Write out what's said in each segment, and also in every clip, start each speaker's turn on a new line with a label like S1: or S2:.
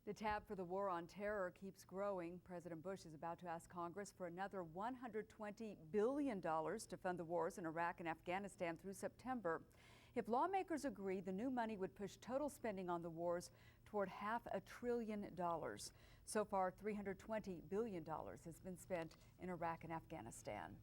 S1: The tab for the war on terror keeps growing. President Bush is about to ask Congress for another $120 billion to fund the wars in Iraq and Afghanistan through September. If lawmakers agree, the new money would push total spending on the wars toward $500 billion. So far, $320 billion has been spent in Iraq and Afghanistan.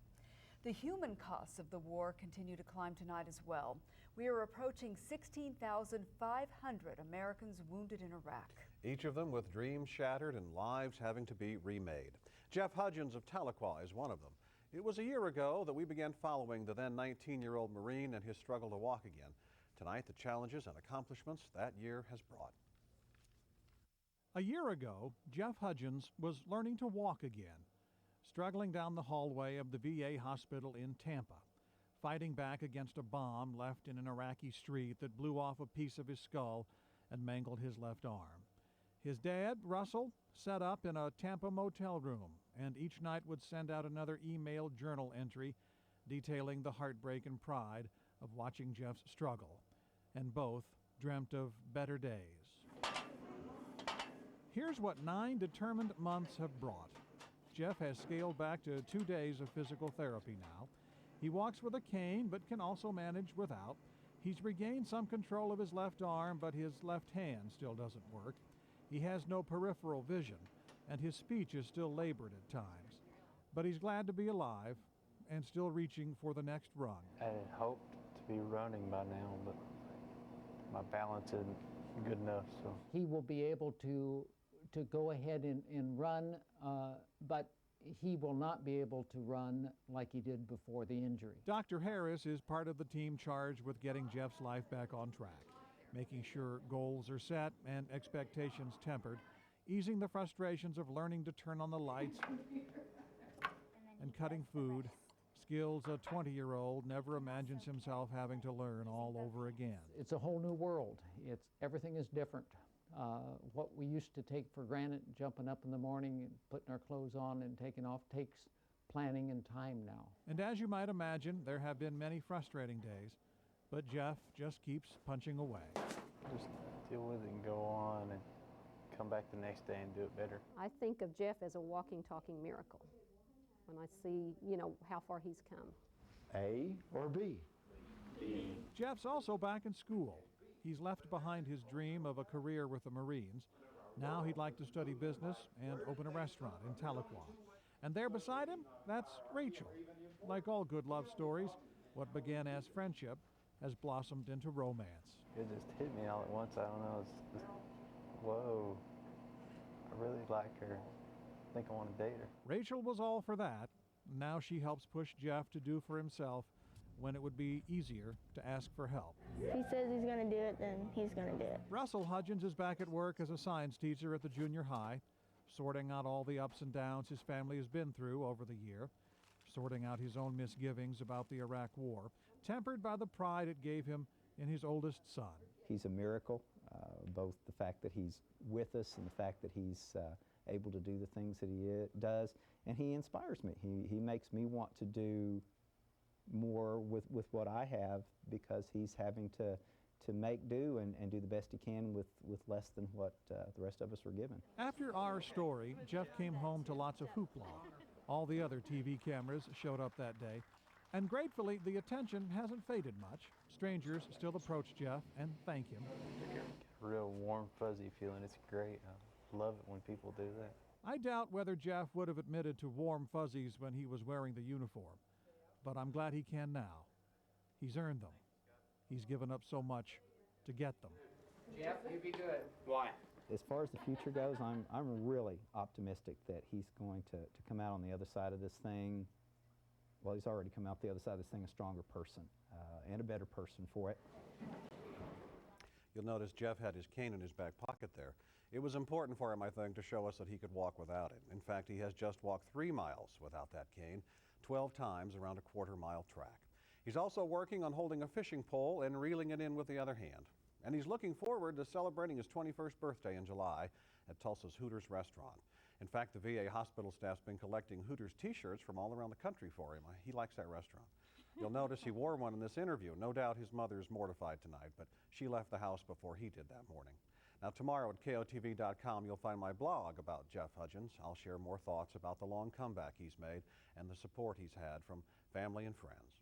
S1: The human costs of the war continue to climb tonight as well. We are approaching 16,500 Americans wounded in Iraq.
S2: Each of them with dreams shattered and lives having to be remade. Jeff Hudgens of Tahlequah is one of them. It was a year ago that we began following the then 19-year-old Marine and his struggle to walk again. Tonight, the challenges and accomplishments that year has brought.
S3: A year ago, Jeff Hudgens was learning to walk again, struggling down the hallway of the VA hospital in Tampa, fighting back against a bomb left in an Iraqi street that blew off a piece of his skull and mangled his left arm. His dad, Russell, set up in a Tampa motel room and each night would send out another email journal entry detailing the heartbreak and pride of watching Jeff's struggle. And both dreamt of better days. Here's what 9 determined months have brought. Jeff has scaled back to 2 days of physical therapy now. He walks with a cane, but can also manage without. He's regained some control of his left arm, but his left hand still doesn't work. He has no peripheral vision, and his speech is still labored at times. But he's glad to be alive and still reaching for the next run.
S4: I had hoped to be running by now, but my balance isn't good enough. So
S5: he will be able to go ahead and run, but he will not be able to run like he did before the injury.
S3: Dr. Harris is part of the team charged with getting Jeff's life back on track, making sure goals are set and expectations tempered, easing the frustrations of learning to turn on the lights and cutting food, skills a 20-year-old never imagines himself having to learn all over again.
S5: It's a whole new world. Everything is different. What we used to take for granted, jumping up in the morning and putting our clothes on and taking off, takes planning and time now.
S3: And as you might imagine, there have been many frustrating days, but Jeff just keeps punching away.
S4: Just deal with it and go on and come back the next day and do it better.
S6: I think of Jeff as a walking, talking miracle when I see, how far he's come.
S7: A or B?
S3: B. Jeff's also back in school. He's left behind his dream of a career with the Marines. Now he'd like to study business and open a restaurant in Tahlequah. And there beside him, that's Rachel. Like all good love stories, what began as friendship has blossomed into romance.
S4: It just hit me all at once. I don't know. It's just, whoa, I really like her. I think I want to date her.
S3: Rachel was all for that. Now she helps push Jeff to do for himself when it would be easier to ask for help.
S8: If he says he's going to do it, then he's going to do it.
S3: Russell Hudgens is back at work as a science teacher at the junior high, sorting out all the ups and downs his family has been through over the year, sorting out his own misgivings about the Iraq War, tempered by the pride it gave him in his oldest son.
S7: He's a miracle, both the fact that he's with us and the fact that he's able to do the things that he does, and he inspires me. He makes me want to do more with what I have, because he's having to make do and do the best he can with less than what the rest of us were given.
S3: After our story, Jeff came home to lots of hoopla. All the other TV cameras showed up that day, and gratefully the attention hasn't faded much. Strangers still approach Jeff and thank him.
S4: Real warm, fuzzy feeling. It's great. I love it when people do that.
S3: I doubt whether Jeff would have admitted to warm fuzzies when he was wearing the uniform, but I'm glad he can now. He's earned them. He's given up so much to get them.
S5: Jeff, you be good.
S4: Why?
S7: As far as the future goes, I'm really optimistic that he's going to come out on the other side of this thing. Well, he's already come out the other side of this thing a stronger person and a better person for it.
S2: You'll notice Jeff had his cane in his back pocket there. It was important for him, I think, to show us that he could walk without it. In fact, he has just walked 3 miles without that cane, 12 times around a quarter-mile track. He's also working on holding a fishing pole and reeling it in with the other hand. And he's looking forward to celebrating his 21st birthday in July at Tulsa's Hooters restaurant. In fact, the VA hospital staff's been collecting Hooters t-shirts from all around the country for him. He likes that restaurant. You'll notice he wore one in this interview. No doubt his mother is mortified tonight, but she left the house before he did that morning. Now tomorrow at KOTV.com you'll find my blog about Jeff Hudgens. I'll share more thoughts about the long comeback he's made and the support he's had from family and friends.